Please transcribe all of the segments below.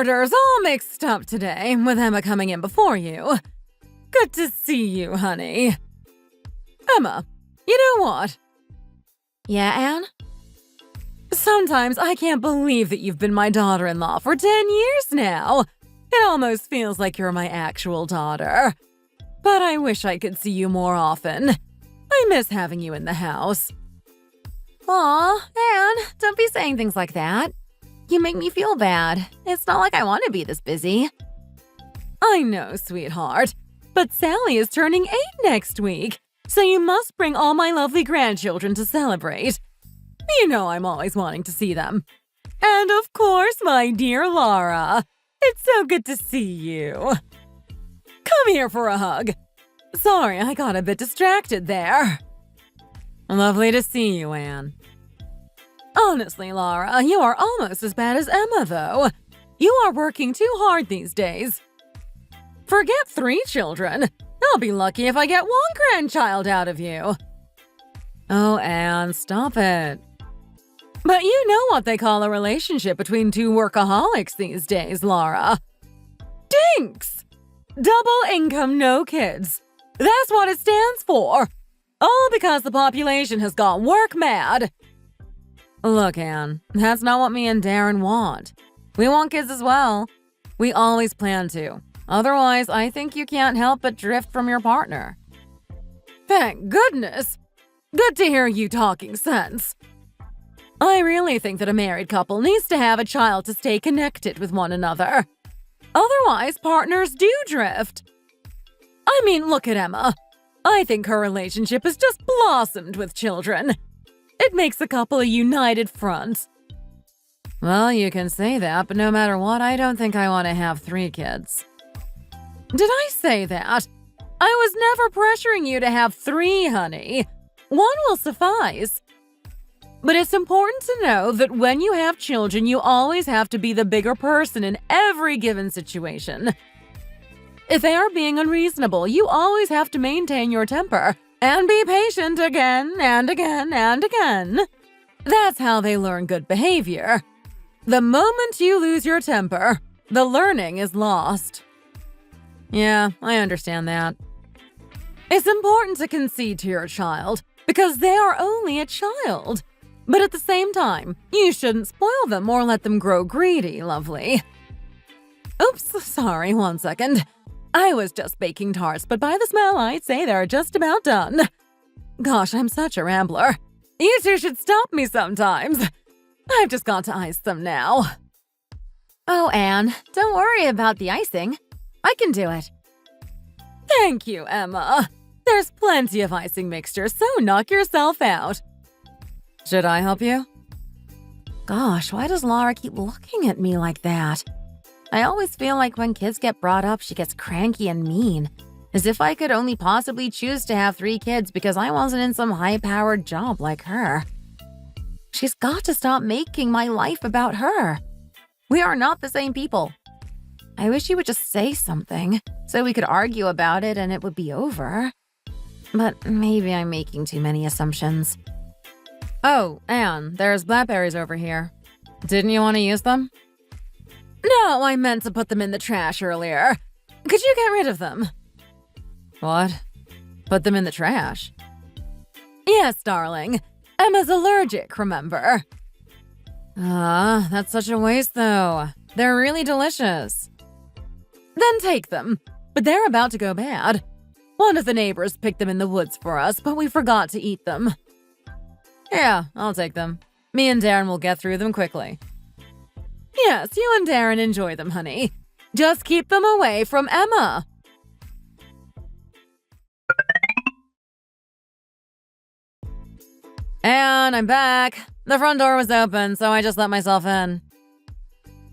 orders all mixed up today, with Emma coming in before you. Good to see you, honey. Emma, you know what? Yeah, Anne? Sometimes I can't believe that you've been my daughter-in-law for 10 years now. It almost feels like you're my actual daughter. But I wish I could see you more often. I miss having you in the house. Aw, Anne, don't be saying things like that. You make me feel bad. It's not like I want to be this busy. I know, sweetheart. But Sally is turning 8 next week, so you must bring all my lovely grandchildren to celebrate. You know I'm always wanting to see them. And of course, my dear Laura. It's so good to see you. Come here for a hug. Sorry, I got a bit distracted there. Lovely to see you, Anne. Honestly, Laura, you are almost as bad as Emma, though. You are working too hard these days. Forget 3 children. I'll be lucky if I get 1 grandchild out of you. Oh, Anne, stop it. But you know what they call a relationship between 2 workaholics these days, Laura. Dinks! Double income, no kids. That's what it stands for. All because the population has got work mad. Look, Anne, that's not what me and Darren want. We want kids as well. We always plan to. Otherwise, I think you can't help but drift from your partner. Thank goodness. Good to hear you talking sense. I really think that a married couple needs to have a child to stay connected with one another. Otherwise, partners do drift. I mean, look at Emma. I think her relationship has just blossomed with children. It makes the couple a united front. Well, you can say that, but no matter what, I don't think I want to have 3 kids. Did I say that? I was never pressuring you to have 3, honey. 1 will suffice. But it's important to know that when you have children, you always have to be the bigger person in every given situation. If they are being unreasonable, you always have to maintain your temper and be patient again and again and again. That's how they learn good behavior. The moment you lose your temper, the learning is lost. Yeah, I understand that. It's important to concede to your child because they are only a child. But at the same time, you shouldn't spoil them or let them grow greedy, lovely. Oops, sorry, 1 second. I was just baking tarts, but by the smell, I'd say they're just about done. Gosh, I'm such a rambler. You 2 should stop me sometimes. I've just got to ice them now. Oh, Anne, don't worry about the icing. I can do it. Thank you, Emma. There's plenty of icing mixture, so knock yourself out. Should I help you? Gosh, why does Laura keep looking at me like that? I always feel like when kids get brought up, she gets cranky and mean. As if I could only possibly choose to have 3 kids because I wasn't in some high-powered job like her. She's got to stop making my life about her. We are not the same people. I wish she would just say something, so we could argue about it and it would be over. But maybe I'm making too many assumptions. Oh, Anne, there's blackberries over here. Didn't you want to use them? No, I meant to put them in the trash earlier. Could you get rid of them? What? Put them in the trash? Yes, darling. Emma's allergic, remember? That's such a waste, though. They're really delicious. Then take them. But they're about to go bad. One of the neighbors picked them in the woods for us, but we forgot to eat them. Yeah, I'll take them. Me and Darren will get through them quickly. Yes, you and Darren enjoy them, honey. Just keep them away from Emma. And I'm back. The front door was open, so I just let myself in.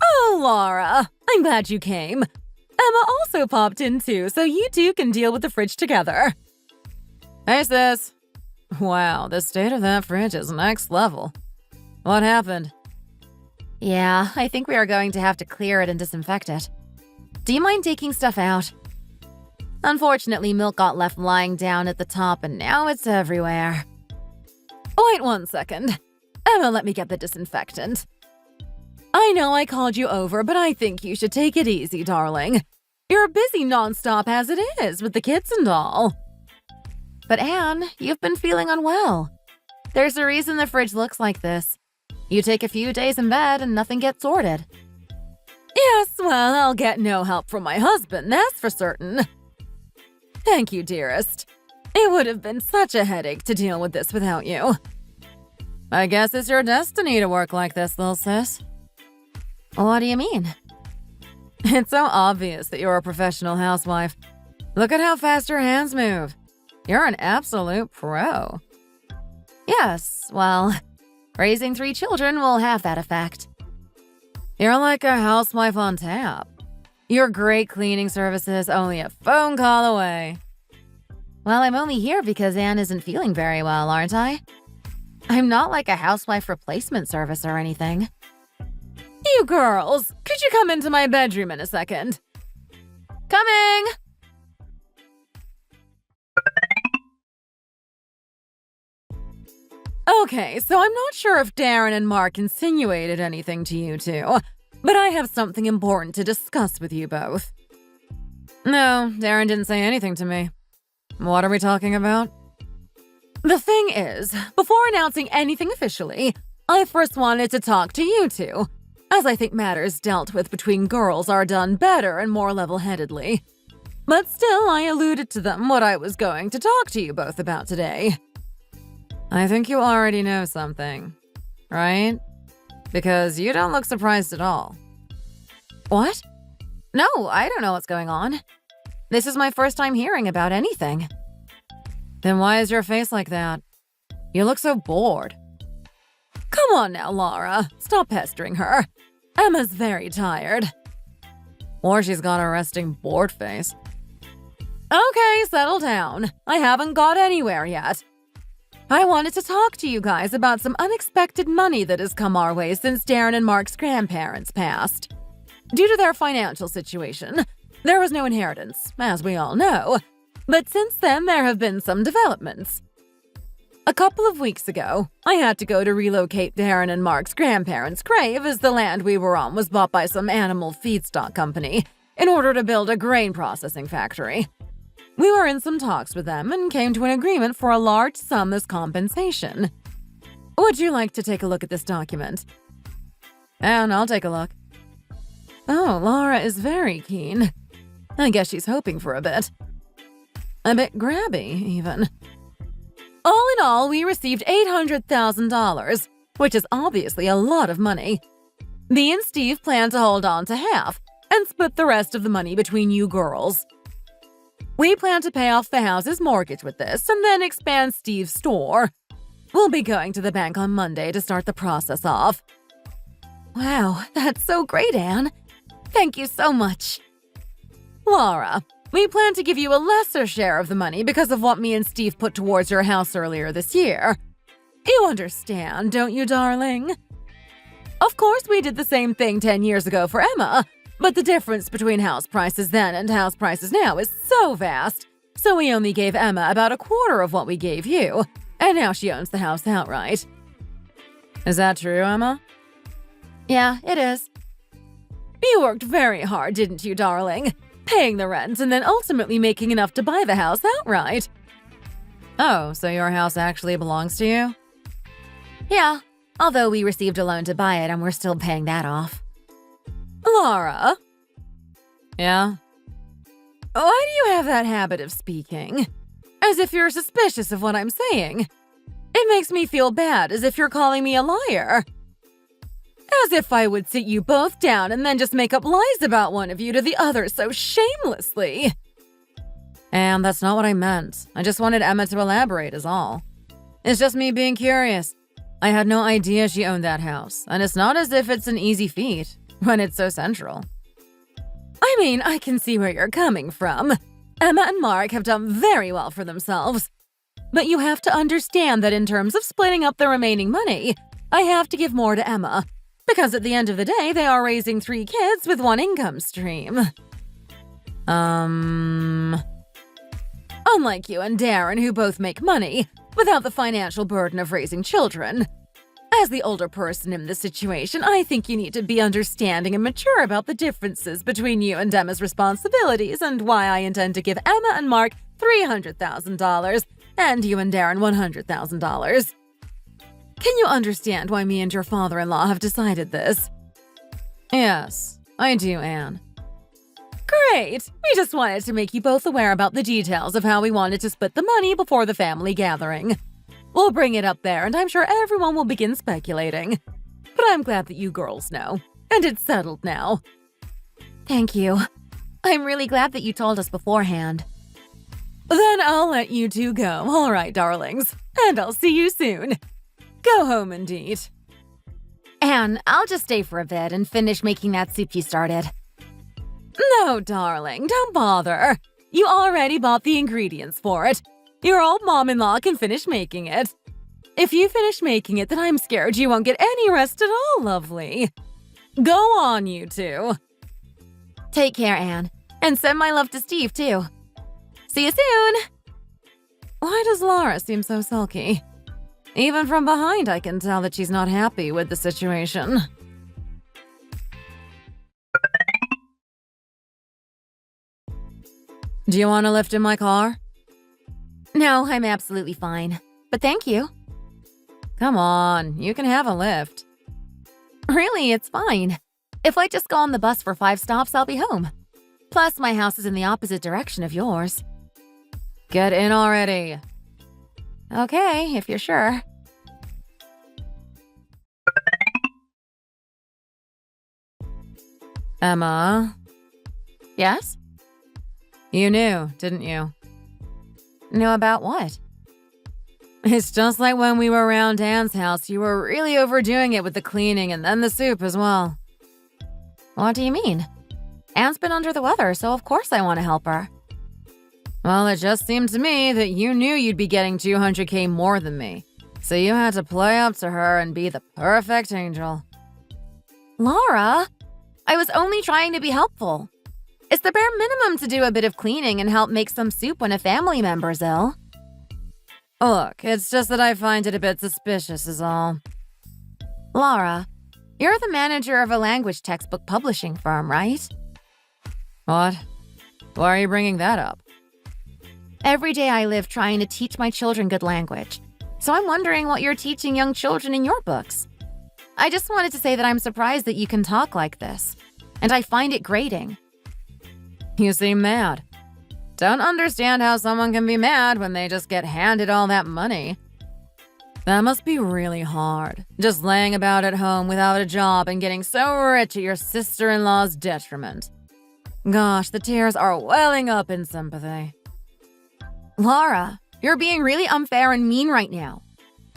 Oh, Laura, I'm glad you came. Emma also popped in too, so you 2 can deal with the fridge together. Hey, sis. Wow, the state of that fridge is next level. What happened? Yeah, I think we are going to have to clear it and disinfect it. Do you mind taking stuff out? Unfortunately, milk got left lying down at the top and now it's everywhere. Wait 1 second. Emma, let me get the disinfectant. I know I called you over, but I think you should take it easy, darling. You're busy nonstop as it is with the kids and all. But Anne, you've been feeling unwell. There's a reason the fridge looks like this. You take a few days in bed and nothing gets sorted. Yes, well, I'll get no help from my husband, that's for certain. Thank you, dearest. It would have been such a headache to deal with this without you. I guess it's your destiny to work like this, little sis. What do you mean? It's so obvious that you're a professional housewife. Look at how fast your hands move. You're an absolute pro. Yes, well, raising 3 children will have that effect. You're like a housewife on tap. Your great cleaning services only a phone call away. Well, I'm only here because Anne isn't feeling very well, aren't I? I'm not like a housewife replacement service or anything. You girls, could you come into my bedroom in a second? Coming! Okay, so I'm not sure if Darren and Mark insinuated anything to you two, but I have something important to discuss with you both. No, Darren didn't say anything to me. What are we talking about? The thing is, before announcing anything officially, I first wanted to talk to you two, as I think matters dealt with between girls are done better and more level-headedly. But still, I alluded to them what I was going to talk to you both about today. I think you already know something, right? Because you don't look surprised at all. What? No, I don't know what's going on. This is my first time hearing about anything. Then why is your face like that? You look so bored. Come on now, Laura. Stop pestering her. Emma's very tired. Or she's got a resting bored face. Okay, settle down. I haven't got anywhere yet. I wanted to talk to you guys about some unexpected money that has come our way since Darren and Mark's grandparents passed. Due to their financial situation, there was no inheritance, as we all know. But since then, there have been some developments. A couple of weeks ago, I had to go to relocate Darren and Mark's grandparents' grave as the land we were on was bought by some animal feedstock company in order to build a grain processing factory. We were in some talks with them and came to an agreement for a large sum as compensation. Would you like to take a look at this document? And I'll take a look. Oh, Laura is very keen. I guess she's hoping for a bit. A bit grabby, even. All in all, we received $800,000, which is obviously a lot of money. Me and Steve plan to hold on to half and split the rest of the money between you girls. We plan to pay off the house's mortgage with this and then expand Steve's store. We'll be going to the bank on Monday to start the process off. Wow, that's so great, Anne. Thank you so much. Laura, we plan to give you a lesser share of the money because of what me and Steve put towards your house earlier this year. You understand, don't you, darling? Of course, we did the same thing 10 years ago for Emma, but the difference between house prices then and house prices now is so vast, so we only gave Emma about a quarter of what we gave you, and now she owns the house outright. Is that true, Emma? Yeah, it is. You worked very hard, didn't you, darling? Paying the rent and then ultimately making enough to buy the house outright. Oh, so your house actually belongs to you? Yeah, although we received a loan to buy it and we're still paying that off. Laura? Yeah? Why do you have that habit of speaking? As if you're suspicious of what I'm saying. It makes me feel bad, as if you're calling me a liar. As if I would sit you both down and then just make up lies about one of you to the other so shamelessly. And that's not what I meant. I just wanted Emma to elaborate is all. It's just me being curious. I had no idea she owned that house, and it's not as if it's an easy feat when it's so central. I mean, I can see where you're coming from. Emma and Mark have done very well for themselves. But you have to understand that in terms of splitting up the remaining money, I have to give more to Emma. Because at the end of the day, they are raising 3 kids with 1 income stream. Unlike you and Darren, who both make money without the financial burden of raising children. As the older person in this situation, I think you need to be understanding and mature about the differences between you and Emma's responsibilities and why I intend to give Emma and Mark $300,000 and you and Darren $100,000. Can you understand why me and your father-in-law have decided this? Yes, I do, Anne. Great! We just wanted to make you both aware about the details of how we wanted to split the money before the family gathering. We'll bring it up there, and I'm sure everyone will begin speculating. But I'm glad that you girls know, and it's settled now. Thank you. I'm really glad that you told us beforehand. Then I'll let you two go, all right, darlings, and I'll see you soon. Go home, indeed. Anne, I'll just stay for a bit and finish making that soup you started. No, darling, don't bother. You already bought the ingredients for it. Your old mom-in-law can finish making it. If you finish making it, then I'm scared you won't get any rest at all, lovely. Go on, you two. Take care, Anne. And send my love to Steve, too. See you soon! Why does Laura seem so sulky? Even from behind, I can tell that she's not happy with the situation. Do you want a lift in my car? No, I'm absolutely fine. But thank you. Come on, you can have a lift. Really, it's fine. If I just go on the bus for 5 stops, I'll be home. Plus, my house is in the opposite direction of yours. Get in already. Okay, if you're sure. Emma? Yes? You knew, didn't you? Knew about what? It's just like when we were around Anne's house. You were really overdoing it with the cleaning and then the soup as well. What do you mean? Anne's been under the weather, so of course I want to help her. Well, it just seemed to me that you knew you'd be getting $200K more than me. So you had to play up to her and be the perfect angel. Laura, I was only trying to be helpful. It's the bare minimum to do a bit of cleaning and help make some soup when a family member's ill. Look, it's just that I find it a bit suspicious is all. Laura, you're the manager of a language textbook publishing firm, right? What? Why are you bringing that up? Every day I live trying to teach my children good language. So I'm wondering what you're teaching young children in your books. I just wanted to say that I'm surprised that you can talk like this. And I find it grating. You seem mad. Don't understand how someone can be mad when they just get handed all that money. That must be really hard, just laying about at home without a job and getting so rich at your sister-in-law's detriment. Gosh, the tears are welling up in sympathy. Laura, you're being really unfair and mean right now.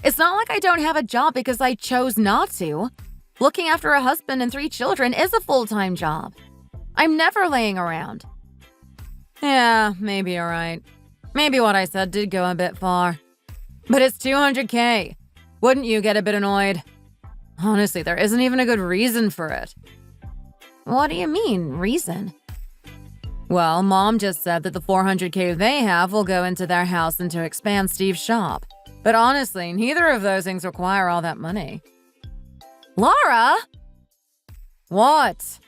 It's not like I don't have a job because I chose not to. Looking after a husband and 3 children is a full-time job. I'm never laying around. Yeah, maybe you're right. Maybe what I said did go a bit far. But it's $200K. Wouldn't you get a bit annoyed? Honestly, there isn't even a good reason for it. What do you mean, reason? Well, Mom just said that the $400K they have will go into their house and to expand Steve's shop. But honestly, neither of those things require all that money. Laura! What?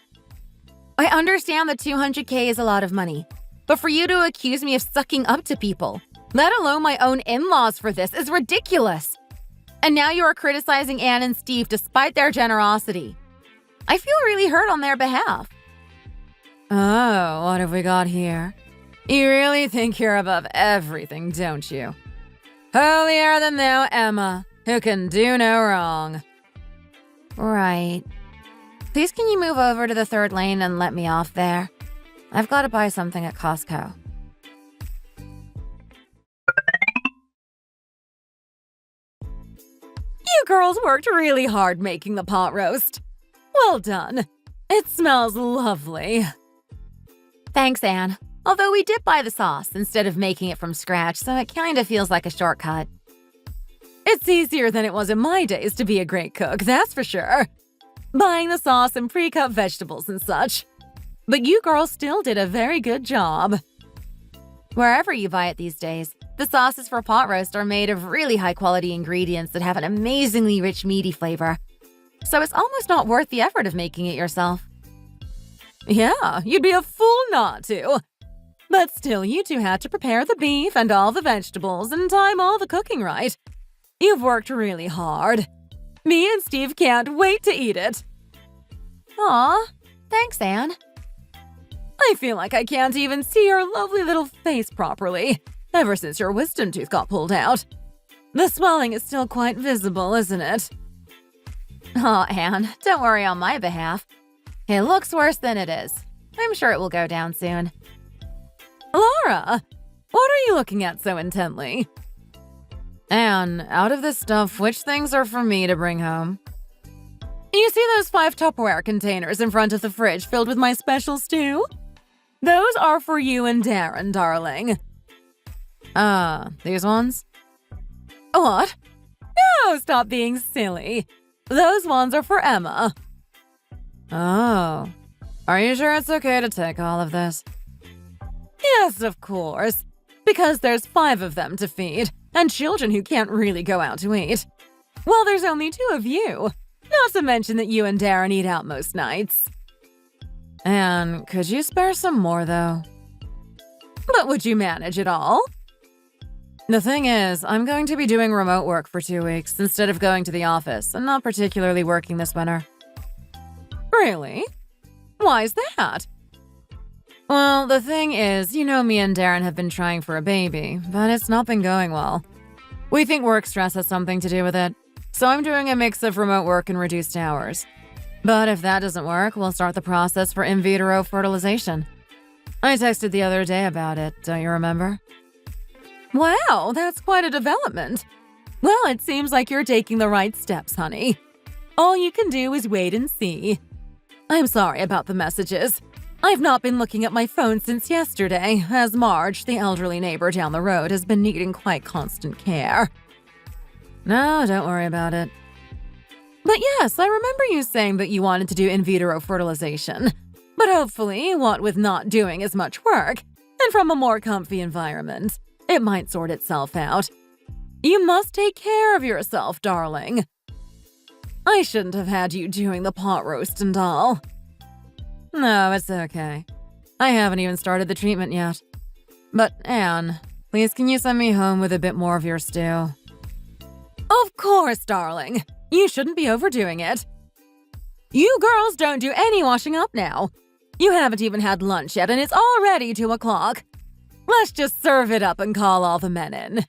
I understand that $200K is a lot of money. But for you to accuse me of sucking up to people, let alone my own in-laws for this, is ridiculous. And now you are criticizing Anne and Steve despite their generosity. I feel really hurt on their behalf. Oh, what have we got here? You really think you're above everything, don't you? Holier than thou, Emma, who can do no wrong. Right. Please can you move over to the 3rd lane and let me off there? I've got to buy something at Costco. You girls worked really hard making the pot roast. Well done. It smells lovely. Thanks, Anne. Although we did buy the sauce instead of making it from scratch, so it kind of feels like a shortcut. It's easier than it was in my days to be a great cook, that's for sure. Buying the sauce and pre-cut vegetables and such. But you girls still did a very good job. Wherever you buy it these days, The sauces for pot roast are made of really high-quality ingredients that have an amazingly rich meaty flavor. So it's almost not worth the effort of making it yourself. Yeah, you'd be a fool not to. But still, you two had to prepare the beef and all the vegetables and time all the cooking right. You've worked really hard. Me and Steve can't wait to eat it. Aw, thanks, Anne. I feel like I can't even see your lovely little face properly, ever since your wisdom tooth got pulled out. The swelling is still quite visible, isn't it? Aw, Anne, don't worry on my behalf. It looks worse than it is. I'm sure it will go down soon. Laura, what are you looking at so intently? Anne, out of this stuff, which things are for me to bring home? You see those 5 Tupperware containers in front of the fridge filled with my special stew? Those are for you and Darren, darling. These ones? What? No, stop being silly. Those ones are for Emma. Oh. Are you sure it's okay to take all of this? Yes, of course. Because there's 5 of them to feed, and children who can't really go out to eat. Well, there's only 2 of you. Not to mention that you and Darren eat out most nights. Anne, could you spare some more, though? But would you manage it all? The thing is, I'm going to be doing remote work for 2 weeks instead of going to the office, and not particularly working this winter. Really? Why's that? Well, the thing is, you know me and Darren have been trying for a baby, but it's not been going well. We think work stress has something to do with it, so I'm doing a mix of remote work and reduced hours. But if that doesn't work, we'll start the process for in vitro fertilization. I texted the other day about it, don't you remember? Wow, that's quite a development. Well, it seems like you're taking the right steps, honey. All you can do is wait and see. I'm sorry about the messages. I've not been looking at my phone since yesterday, as Marge, the elderly neighbor down the road, has been needing quite constant care. No, don't worry about it. But yes, I remember you saying that you wanted to do in vitro fertilization. But hopefully, what with not doing as much work, and from a more comfy environment, it might sort itself out. You must take care of yourself, darling. I shouldn't have had you doing the pot roast and all. No, it's okay. I haven't even started the treatment yet. But, Anne, please can you send me home with a bit more of your stew? Of course, darling. You shouldn't be overdoing it. You girls don't do any washing up now. You haven't even had lunch yet and it's already 2 o'clock. Let's just serve it up and call all the men in.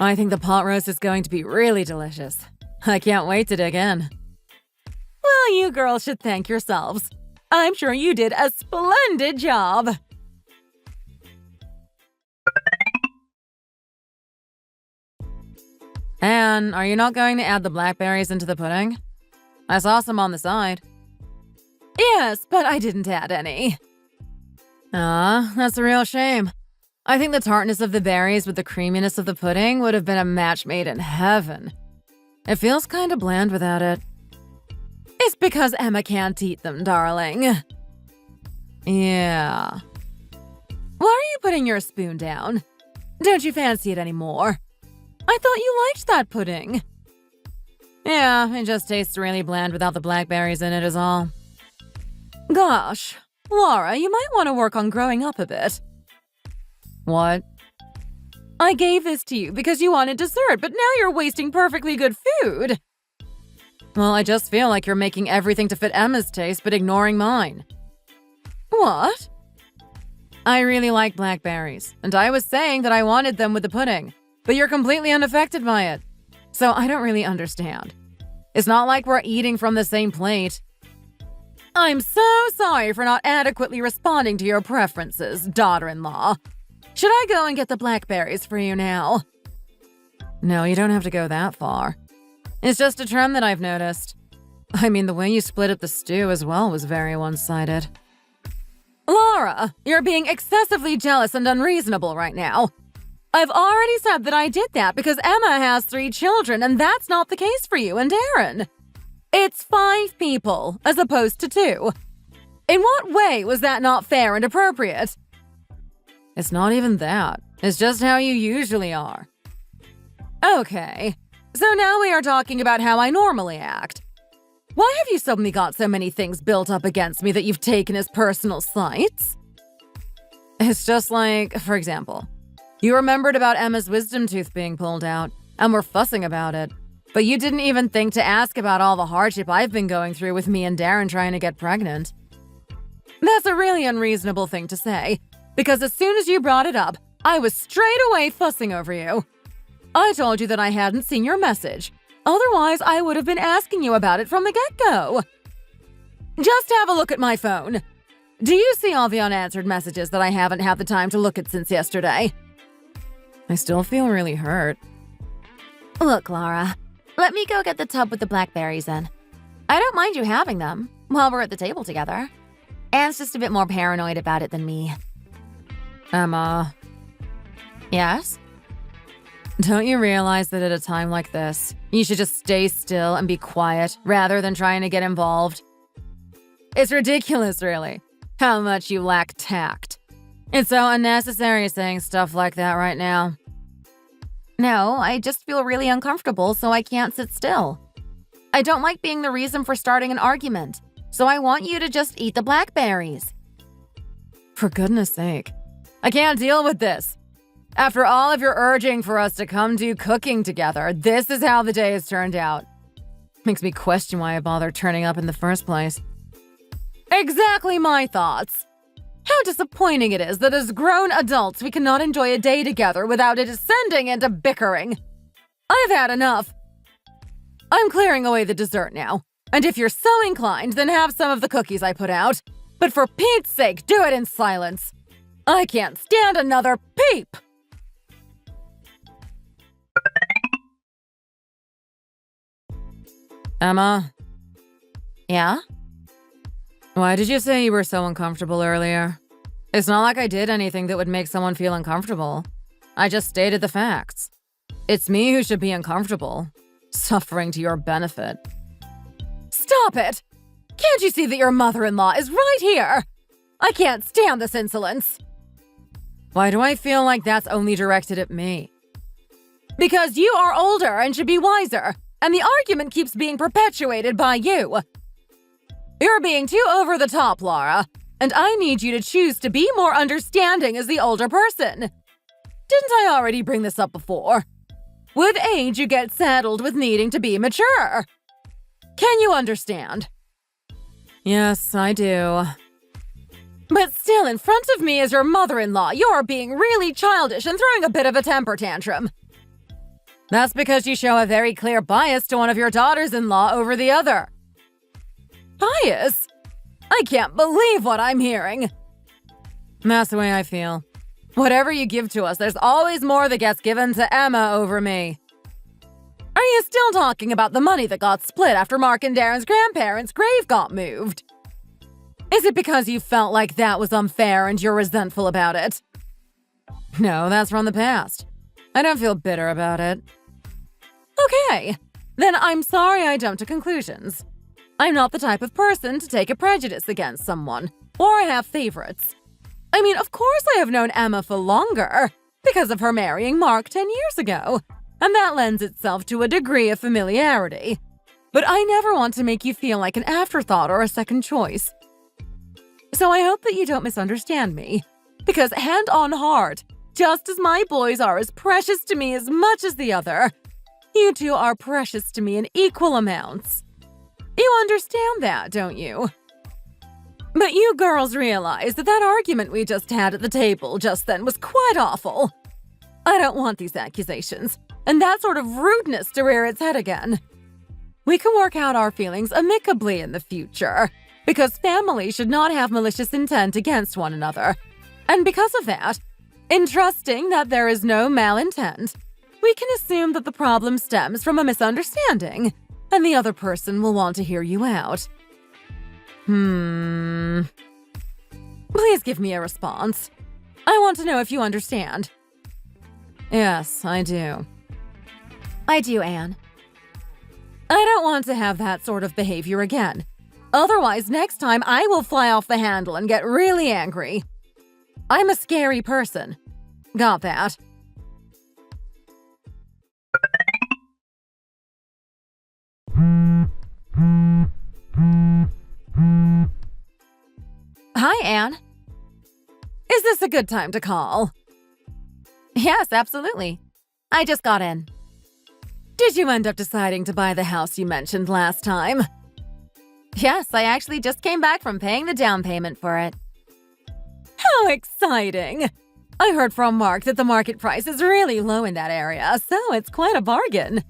I think the pot roast is going to be really delicious. I can't wait to dig in. Well, you girls should thank yourselves. I'm sure you did a splendid job. Anne, are you not going to add the blackberries into the pudding? I saw some on the side. Yes, but I didn't add any. That's a real shame. I think the tartness of the berries with the creaminess of the pudding would have been a match made in heaven. It feels kind of bland without it. It's because Emma can't eat them, darling. Yeah. Why are you putting your spoon down? Don't you fancy it anymore? I thought you liked that pudding. Yeah, it just tastes really bland without the blackberries in it is all. Gosh, Laura, you might want to work on growing up a bit. What? I gave this to you because you wanted dessert, but now you're wasting perfectly good food. Well, I just feel like you're making everything to fit Emma's taste, but ignoring mine. What? I really like blackberries, and I was saying that I wanted them with the pudding, but you're completely unaffected by it. So I don't really understand. It's not like we're eating from the same plate. I'm so sorry for not adequately responding to your preferences, daughter-in-law. Should I go and get the blackberries for you now? No, you don't have to go that far. It's just a trend that I've noticed. I mean, the way you split up the stew as well was very one-sided. Laura, you're being excessively jealous and unreasonable right now. I've already said that I did that because Emma has 3 children, and that's not the case for you and Darren. It's 5 people, as opposed to 2. In what way was that not fair and appropriate? It's not even that. It's just how you usually are. Okay, so now we are talking about how I normally act. Why have you suddenly got so many things built up against me that you've taken as personal slights? It's just like, for example, you remembered about Emma's wisdom tooth being pulled out, and were fussing about it. But you didn't even think to ask about all the hardship I've been going through with me and Darren trying to get pregnant. That's a really unreasonable thing to say, because as soon as you brought it up, I was straight away fussing over you. I told you that I hadn't seen your message. Otherwise, I would have been asking you about it from the get-go. Just have a look at my phone. Do you see all the unanswered messages that I haven't had the time to look at since yesterday? I still feel really hurt. Look, Laura, let me go get the tub with the blackberries in. I don't mind you having them while we're at the table together. Anne's just a bit more paranoid about it than me. Emma. Yes? Don't you realize that at a time like this, you should just stay still and be quiet rather than trying to get involved? It's ridiculous, really, how much you lack tact. It's so unnecessary saying stuff like that right now. No, I just feel really uncomfortable, so I can't sit still. I don't like being the reason for starting an argument, so I want you to just eat the blackberries. For goodness sake, I can't deal with this. After all of your urging for us to come do cooking together, this is how the day has turned out. Makes me question why I bothered turning up in the first place. Exactly my thoughts. How disappointing it is that as grown adults we cannot enjoy a day together without it ascending into bickering. I've had enough. I'm clearing away the dessert now, and if you're so inclined, then have some of the cookies I put out. But for Pete's sake, do it in silence. I can't stand another peep! Emma? Yeah? Why did you say you were so uncomfortable earlier? It's not like I did anything that would make someone feel uncomfortable. I just stated the facts. It's me who should be uncomfortable, suffering to your benefit. Stop it! Can't you see that your mother-in-law is right here? I can't stand this insolence. Why do I feel like that's only directed at me? Because you are older and should be wiser, and the argument keeps being perpetuated by you. You're being too over the top, Laura, and I need you to choose to be more understanding as the older person. Didn't I already bring this up before? With age, you get saddled with needing to be mature. Can you understand? Yes, I do. But still, in front of me as your mother-in-law, you're being really childish and throwing a bit of a temper tantrum. That's because you show a very clear bias to one of your daughters-in-law over the other. Bias? I can't believe what I'm hearing. That's the way I feel. Whatever you give to us, there's always more that gets given to Emma over me. Are you still talking about the money that got split after Mark and Darren's grandparents' grave got moved? Is it because you felt like that was unfair and you're resentful about it? No, that's from the past. I don't feel bitter about it. Okay, then I'm sorry I jumped to conclusions. I'm not the type of person to take a prejudice against someone, or have favorites. I mean, of course I have known Emma for longer, because of her marrying Mark 10 years ago, and that lends itself to a degree of familiarity. But I never want to make you feel like an afterthought or a second choice. So I hope that you don't misunderstand me, because hand on heart, just as my boys are as precious to me as much as the other, you two are precious to me in equal amounts. You understand that, don't you? But you girls realize that that argument we just had at the table just then was quite awful. I don't want these accusations, and that sort of rudeness to rear its head again. We can work out our feelings amicably in the future, because families should not have malicious intent against one another. And because of that, in trusting that there is no malintent, we can assume that the problem stems from a misunderstanding, and the other person will want to hear you out. Please give me a response. I want to know if you understand. Yes, I do. I do, Anne. I don't want to have that sort of behavior again. Otherwise, next time I will fly off the handle and get really angry. I'm a scary person. Got that? Hi, Anne. Is this a good time to call? Yes, absolutely. I just got in. Did you end up deciding to buy the house you mentioned last time? Yes, I actually just came back from paying the down payment for it. How exciting! I heard from Mark that the market price is really low in that area, so it's quite a bargain.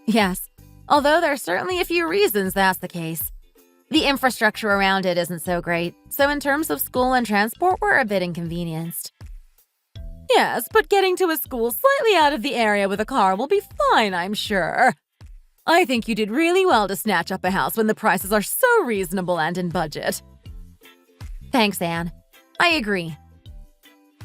Yes, although there's certainly a few reasons that's the case. The infrastructure around it isn't so great, so in terms of school and transport, we're a bit inconvenienced. Yes, but getting to a school slightly out of the area with a car will be fine, I'm sure. I think you did really well to snatch up a house when the prices are so reasonable and in budget. Thanks, Anne. I agree.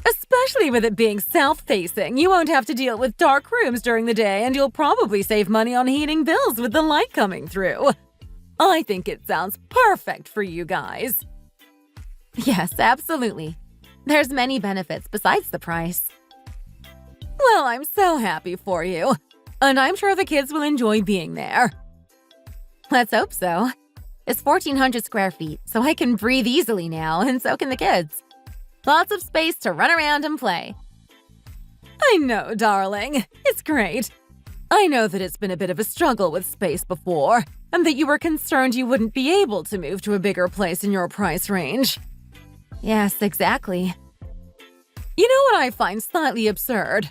Especially with it being south-facing, you won't have to deal with dark rooms during the day, and you'll probably save money on heating bills with the light coming through. I think it sounds perfect for you guys. Yes, absolutely. There's many benefits besides the price. Well, I'm so happy for you. And I'm sure the kids will enjoy being there. Let's hope so. It's 1,400 square feet, so I can breathe easily now, and so can the kids. Lots of space to run around and play. I know, darling. It's great. I know that it's been a bit of a struggle with space before, and that you were concerned you wouldn't be able to move to a bigger place in your price range. Yes, exactly. You know what I find slightly absurd?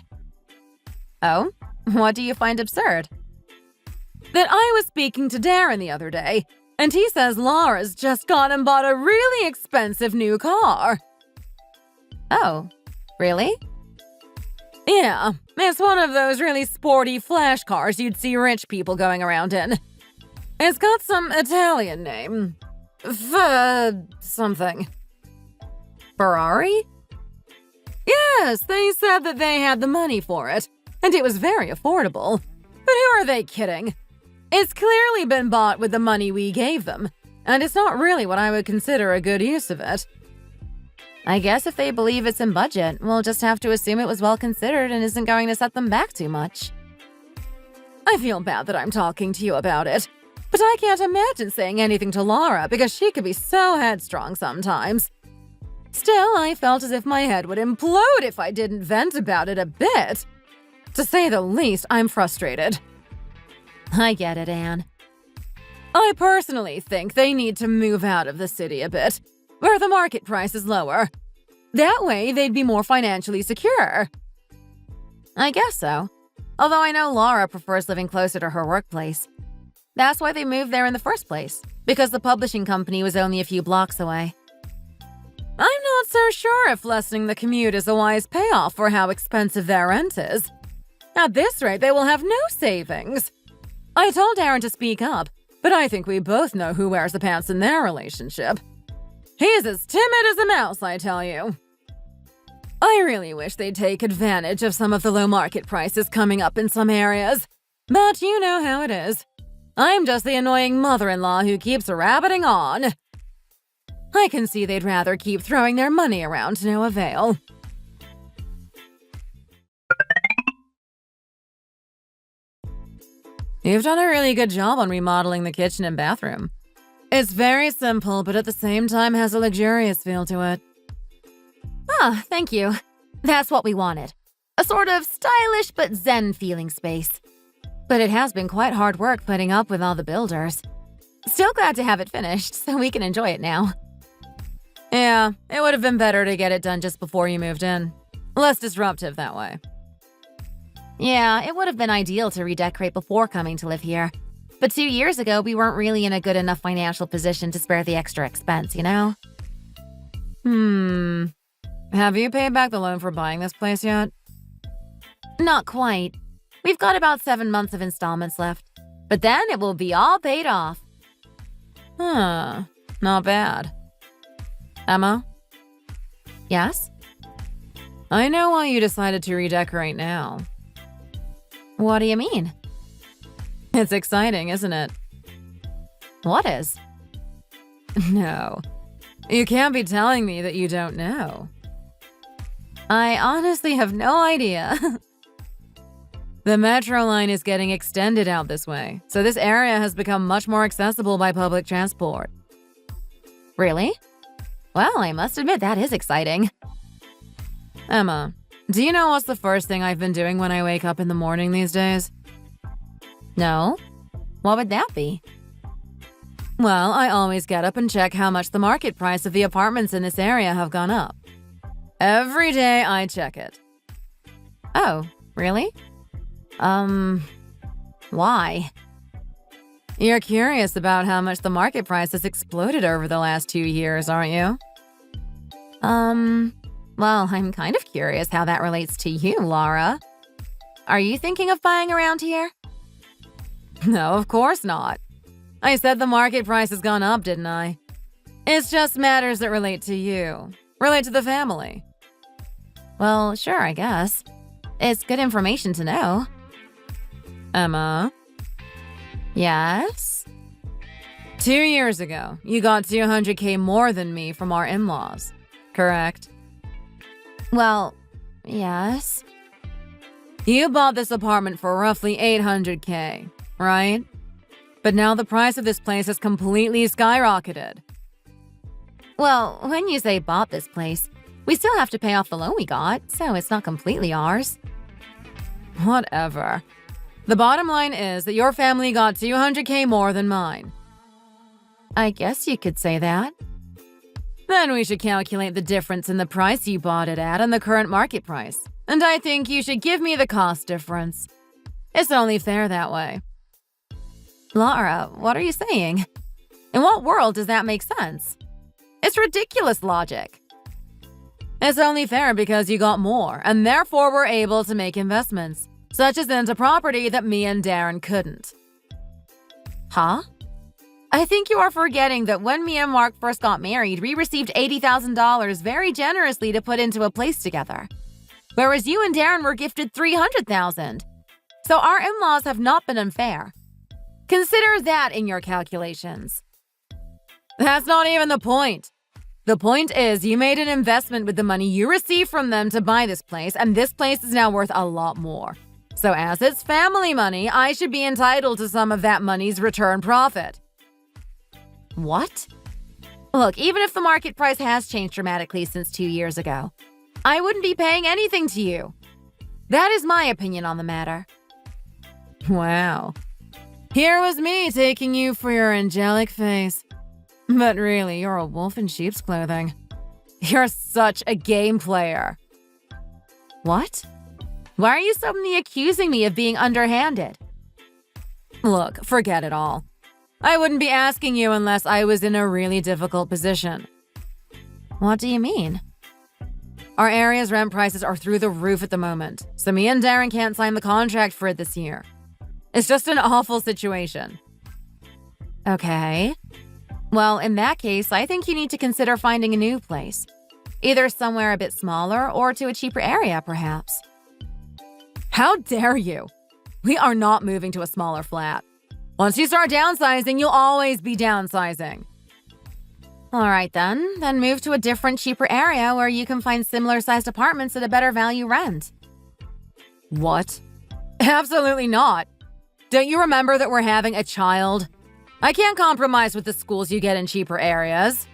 Oh? What do you find absurd? That I was speaking to Darren the other day, and he says Laura's just gone and bought a really expensive new car. Oh, really? Yeah, it's one of those really sporty flash cars you'd see rich people going around in. It's got some Italian name. Something. Ferrari? Yes, they said that they had the money for it, and it was very affordable. But who are they kidding? It's clearly been bought with the money we gave them, and it's not really what I would consider a good use of it. I guess if they believe it's in budget, we'll just have to assume it was well considered and isn't going to set them back too much. I feel bad that I'm talking to you about it, but I can't imagine saying anything to Laura because she could be so headstrong sometimes. Still, I felt as if my head would implode if I didn't vent about it a bit. To say the least, I'm frustrated. I get it, Anne. I personally think they need to move out of the city a bit, where the market price is lower. That way, they'd be more financially secure. I guess so. Although I know Laura prefers living closer to her workplace. That's why they moved there in the first place, because the publishing company was only a few blocks away. I'm not so sure if lessening the commute is a wise payoff for how expensive their rent is. At this rate, they will have no savings. I told Aaron to speak up, but I think we both know who wears the pants in their relationship. He's as timid as a mouse, I tell you. I really wish they'd take advantage of some of the low market prices coming up in some areas. But you know how it is. I'm just the annoying mother-in-law who keeps rabbiting on. I can see they'd rather keep throwing their money around to no avail. You've done a really good job on remodeling the kitchen and bathroom. It's very simple, but at the same time has a luxurious feel to it. Ah, thank you. That's what we wanted. A sort of stylish but zen-feeling space. But it has been quite hard work putting up with all the builders. Still glad to have it finished, so we can enjoy it now. Yeah, it would have been better to get it done just before you moved in. Less disruptive that way. Yeah, it would have been ideal to redecorate before coming to live here. But 2 years ago, we weren't really in a good enough financial position to spare the extra expense, you know? Have you paid back the loan for buying this place yet? Not quite. We've got about 7 months of installments left. But then it will be all paid off. Huh, not bad. Emma? Yes? I know why you decided to redecorate now. What do you mean? It's exciting, isn't it? What is? No. You can't be telling me that you don't know. I honestly have no idea. The metro line is getting extended out this way, so this area has become much more accessible by public transport. Really? Well, I must admit that is exciting. Emma, do you know what's the first thing I've been doing when I wake up in the morning these days? No? What would that be? Well, I always get up and check how much the market price of the apartments in this area have gone up. Every day I check it. Oh, really? Why? You're curious about how much the market price has exploded over the last 2 years, aren't you? Well, I'm kind of curious how that relates to you, Laura. Are you thinking of buying around here? No, of course not. I said the market price has gone up, didn't I? It's just matters that relate to you, relate to the family. Well, sure, I guess. It's good information to know. Emma? Yes? 2 years ago, you got $200K more than me from our in-laws, correct? Well, yes. You bought this apartment for roughly $800K, right? But now the price of this place has completely skyrocketed. Well, when you say bought this place, we still have to pay off the loan we got, so it's not completely ours. Whatever. The bottom line is that your family got $200K more than mine. I guess you could say that. Then we should calculate the difference in the price you bought it at and the current market price. And I think you should give me the cost difference. It's only fair that way. Laura, what are you saying? In what world does that make sense? It's ridiculous logic. It's only fair because you got more, and therefore were able to make investments, such as into property that me and Darren couldn't. Huh? I think you are forgetting that when me and Mark first got married, we received $80,000 very generously to put into a place together. Whereas you and Darren were gifted $300,000. So our in-laws have not been unfair. Consider that in your calculations. That's not even the point. The point is you made an investment with the money you received from them to buy this place, and this place is now worth a lot more. So as it's family money, I should be entitled to some of that money's return profit. What? Look, even if the market price has changed dramatically since 2 years ago, I wouldn't be paying anything to you. That is my opinion on the matter. Wow. Here was me taking you for your angelic face. But really, you're a wolf in sheep's clothing. You're such a game player. What? Why are you suddenly accusing me of being underhanded? Look, forget it all. I wouldn't be asking you unless I was in a really difficult position. What do you mean? Our area's rent prices are through the roof at the moment, so me and Darren can't sign the contract for it this year. It's just an awful situation. Okay. Well, in that case, I think you need to consider finding a new place. Either somewhere a bit smaller or to a cheaper area, perhaps. How dare you? We are not moving to a smaller flat. Once you start downsizing, you'll always be downsizing. All right, then move to a different, cheaper area where you can find similar-sized apartments at a better value rent. What? Absolutely not. Don't you remember that we're having a child? I can't compromise with the schools you get in cheaper areas.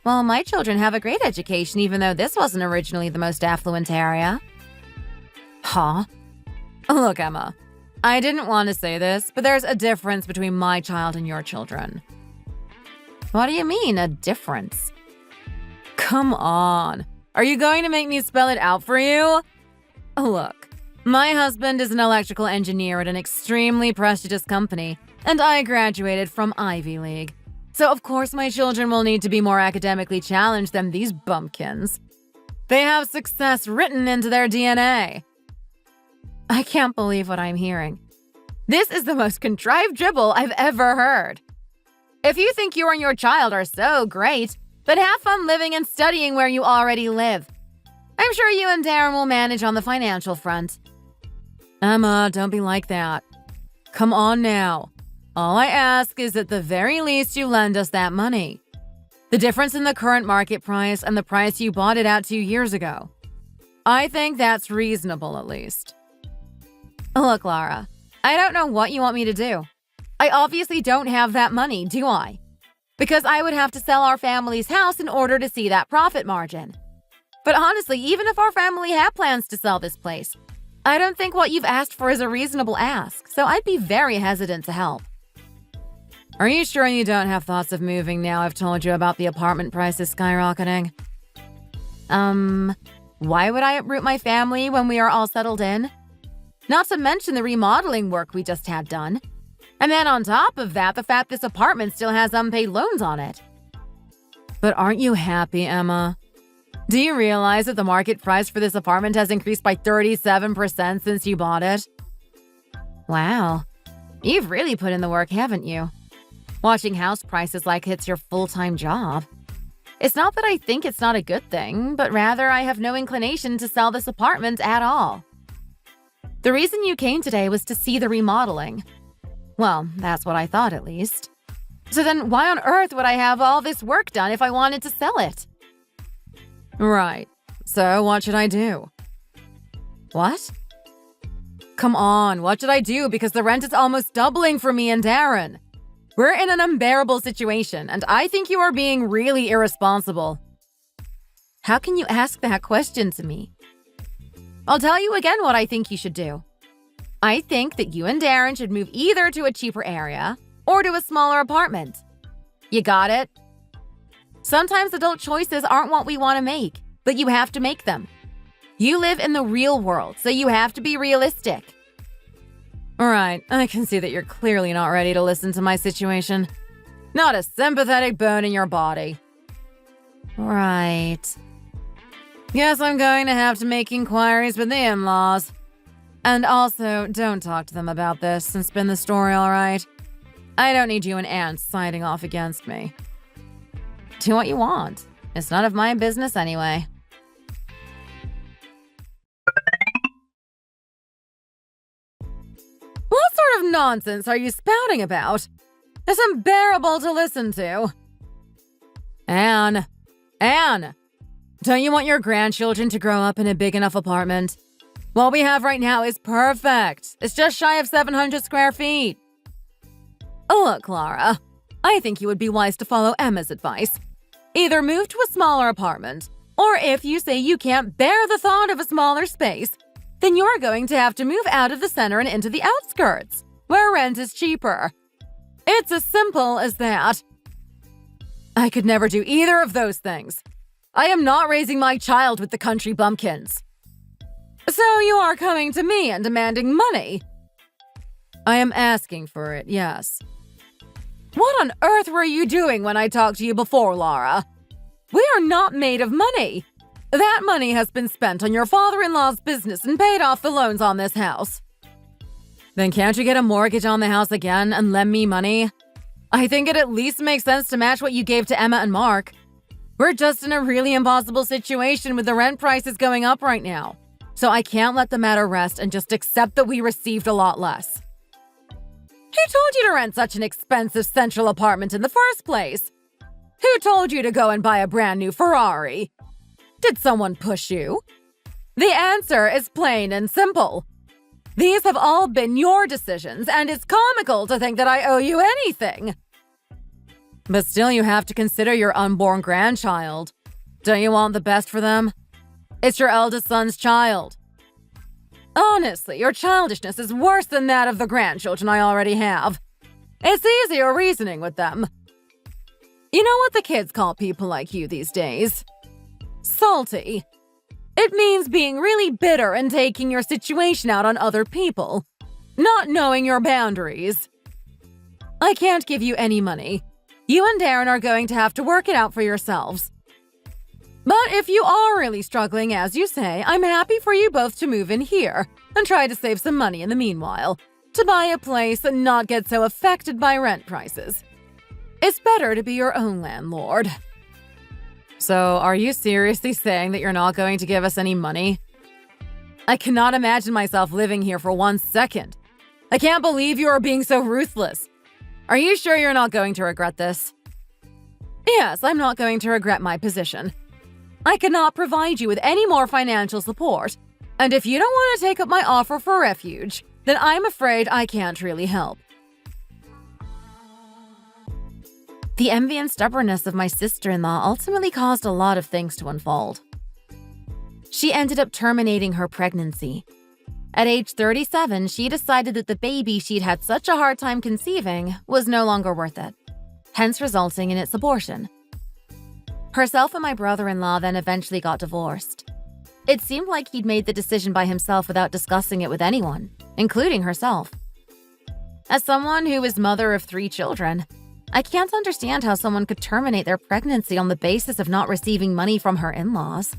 Well, my children have a great education, even though this wasn't originally the most affluent area. Huh? Look, Emma, I didn't want to say this, but there's a difference between my child and your children. What do you mean, a difference? Come on. Are you going to make me spell it out for you? Look, my husband is an electrical engineer at an extremely prestigious company, and I graduated from Ivy League. So of course my children will need to be more academically challenged than these bumpkins. They have success written into their DNA. I can't believe what I'm hearing. This is the most contrived dribble I've ever heard. If you think you and your child are so great, then have fun living and studying where you already live. I'm sure you and Darren will manage on the financial front. Emma, don't be like that. Come on now. All I ask is at the very least you lend us that money. The difference in the current market price and the price you bought it at 2 years ago. I think that's reasonable, at least. Look, Lara, I don't know what you want me to do. I obviously don't have that money, do I? Because I would have to sell our family's house in order to see that profit margin. But honestly, even if our family had plans to sell this place, I don't think what you've asked for is a reasonable ask, so I'd be very hesitant to help. Are you sure you don't have thoughts of moving now I've told you about the apartment prices skyrocketing? Why would I uproot my family when we are all settled in? Not to mention the remodeling work we just had done. And then on top of that, the fact this apartment still has unpaid loans on it. But aren't you happy, Emma? Do you realize that the market price for this apartment has increased by 37% since you bought it? Wow. You've really put in the work, haven't you? Watching house prices like it's your full-time job. It's not that I think it's not a good thing, but rather I have no inclination to sell this apartment at all. The reason you came today was to see the remodeling. Well, that's what I thought at least. So then why on earth would I have all this work done if I wanted to sell it? Right. So what should I do? What? Come on, what should I do? Because the rent is almost doubling for me and Darren. We're in an unbearable situation, and I think you are being really irresponsible. How can you ask that question to me? I'll tell you again what I think you should do. I think that you and Darren should move either to a cheaper area or to a smaller apartment. You got it? Sometimes adult choices aren't what we want to make, but you have to make them. You live in the real world, so you have to be realistic. All right, I can see that you're clearly not ready to listen to my situation. Not a sympathetic bone in your body. Right. Guess I'm going to have to make inquiries with the in-laws. And also, don't talk to them about this and spin the story, all right? I don't need you and Aunt siding off against me. Do what you want. It's none of my business anyway. What sort of nonsense are you spouting about? It's unbearable to listen to. Anne! Don't you want your grandchildren to grow up in a big enough apartment? What we have right now is perfect. It's just shy of 700 square feet. Look, Lara, I think you would be wise to follow Emma's advice. Either move to a smaller apartment, or if you say you can't bear the thought of a smaller space, then you're going to have to move out of the center and into the outskirts, where rent is cheaper. It's as simple as that. I could never do either of those things. I am not raising my child with the country bumpkins. So you are coming to me and demanding money? I am asking for it, yes. What on earth were you doing when I talked to you before, Lara? We are not made of money. That money has been spent on your father-in-law's business and paid off the loans on this house. Then can't you get a mortgage on the house again and lend me money? I think it at least makes sense to match what you gave to Emma and Mark. We're just in a really impossible situation with the rent prices going up right now. So I can't let the matter rest and just accept that we received a lot less. Who told you to rent such an expensive central apartment in the first place? Who told you to go and buy a brand new Ferrari? Did someone push you? The answer is plain and simple. These have all been your decisions, and it's comical to think that I owe you anything. But still, you have to consider your unborn grandchild. Don't you want the best for them? It's your eldest son's child. Honestly, your childishness is worse than that of the grandchildren I already have. It's easier reasoning with them. You know what the kids call people like you these days? Salty. It means being really bitter and taking your situation out on other people, not knowing your boundaries. I can't give you any money. You and Darren are going to have to work it out for yourselves. But if you are really struggling, as you say, I'm happy for you both to move in here and try to save some money in the meanwhile, to buy a place and not get so affected by rent prices. It's better to be your own landlord. So, are you seriously saying that you're not going to give us any money? I cannot imagine myself living here for 1 second. I can't believe you are being so ruthless. Are you sure you're not going to regret this? Yes, I'm not going to regret my position. I cannot provide you with any more financial support. And if you don't want to take up my offer for refuge, then I'm afraid I can't really help. The envy and stubbornness of my sister-in-law ultimately caused a lot of things to unfold. She ended up terminating her pregnancy. At age 37, she decided that the baby she'd had such a hard time conceiving was no longer worth it, hence resulting in its abortion. Herself and my brother-in-law then eventually got divorced. It seemed like he'd made the decision by himself without discussing it with anyone, including herself. As someone who is mother of 3 children, I can't understand how someone could terminate their pregnancy on the basis of not receiving money from her in-laws.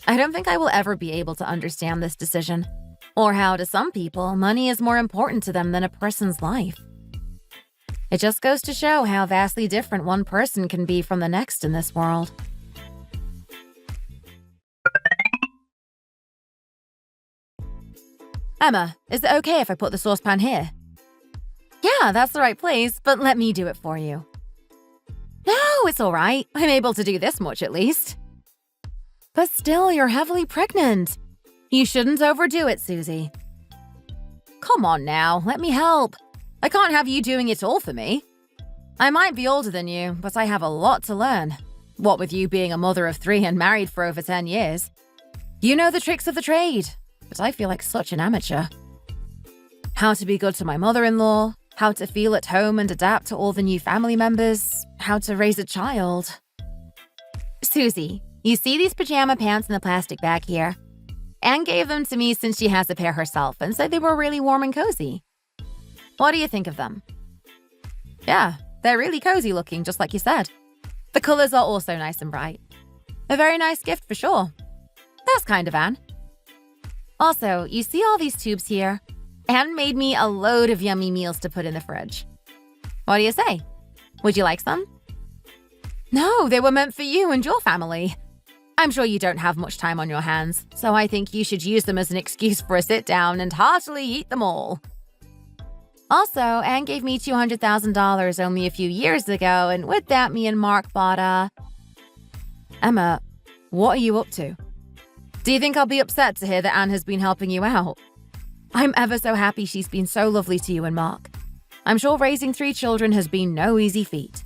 I don't think I will ever be able to understand this decision, or how, to some people, money is more important to them than a person's life. It just goes to show how vastly different one person can be from the next in this world. Emma, is it okay if I put the saucepan here? Yeah, that's the right place, but let me do it for you. No, it's all right. I'm able to do this much at least. But still, you're heavily pregnant. You shouldn't overdo it, Susie. Come on now, let me help. I can't have you doing it all for me. I might be older than you, but I have a lot to learn. What with you being a mother of 3 and married for over 10 years. You know the tricks of the trade, but I feel like such an amateur. How to be good to my mother-in-law, how to feel at home and adapt to all the new family members, how to raise a child. Susie, you see these pajama pants in the plastic bag here? Anne gave them to me since she has a pair herself and said they were really warm and cozy. What do you think of them? Yeah, they're really cozy looking, just like you said. The colors are also nice and bright. A very nice gift for sure. That's kind of Anne. Also, you see all these tubes here? Anne made me a load of yummy meals to put in the fridge. What do you say? Would you like some? No, they were meant for you and your family. I'm sure you don't have much time on your hands, so I think you should use them as an excuse for a sit-down and heartily eat them all. Also, Anne gave me $200,000 only a few years ago, and with that, me and Mark bought a... Emma, what are you up to? Do you think I'll be upset to hear that Anne has been helping you out? I'm ever so happy she's been so lovely to you and Mark. I'm sure raising 3 children has been no easy feat.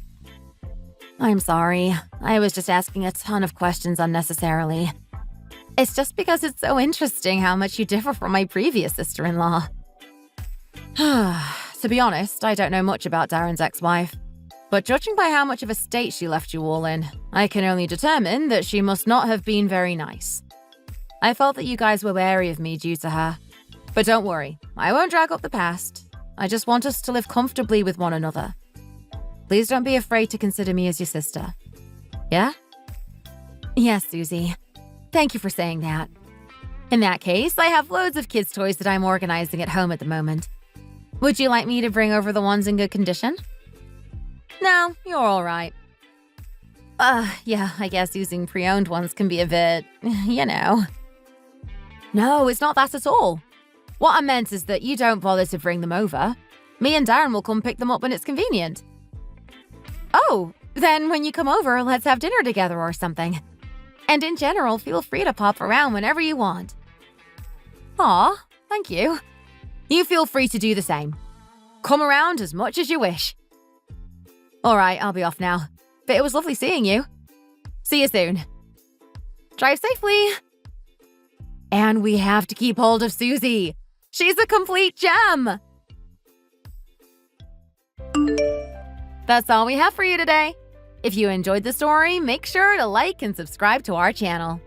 I'm sorry. I was just asking a ton of questions unnecessarily. It's just because it's so interesting how much you differ from my previous sister-in-law. To be honest, I don't know much about Darren's ex-wife. But judging by how much of a state she left you all in, I can only determine that she must not have been very nice. I felt that you guys were wary of me due to her. But don't worry, I won't drag up the past. I just want us to live comfortably with one another. Please don't be afraid to consider me as your sister. Yeah? Yes, Susie. Thank you for saying that. In that case, I have loads of kids' toys that I'm organizing at home at the moment. Would you like me to bring over the ones in good condition? No, you're all right. Yeah, I guess using pre-owned ones can be a bit, No, it's not that at all. What I meant is that you don't bother to bring them over. Me and Darren will come pick them up when it's convenient. Oh, then when you come over, let's have dinner together or something. And in general, feel free to pop around whenever you want. Aw, thank you. You feel free to do the same. Come around as much as you wish. All right, I'll be off now. But it was lovely seeing you. See you soon. Drive safely. And we have to keep hold of Susie. She's a complete gem. That's all we have for you today. If you enjoyed the story, make sure to like and subscribe to our channel.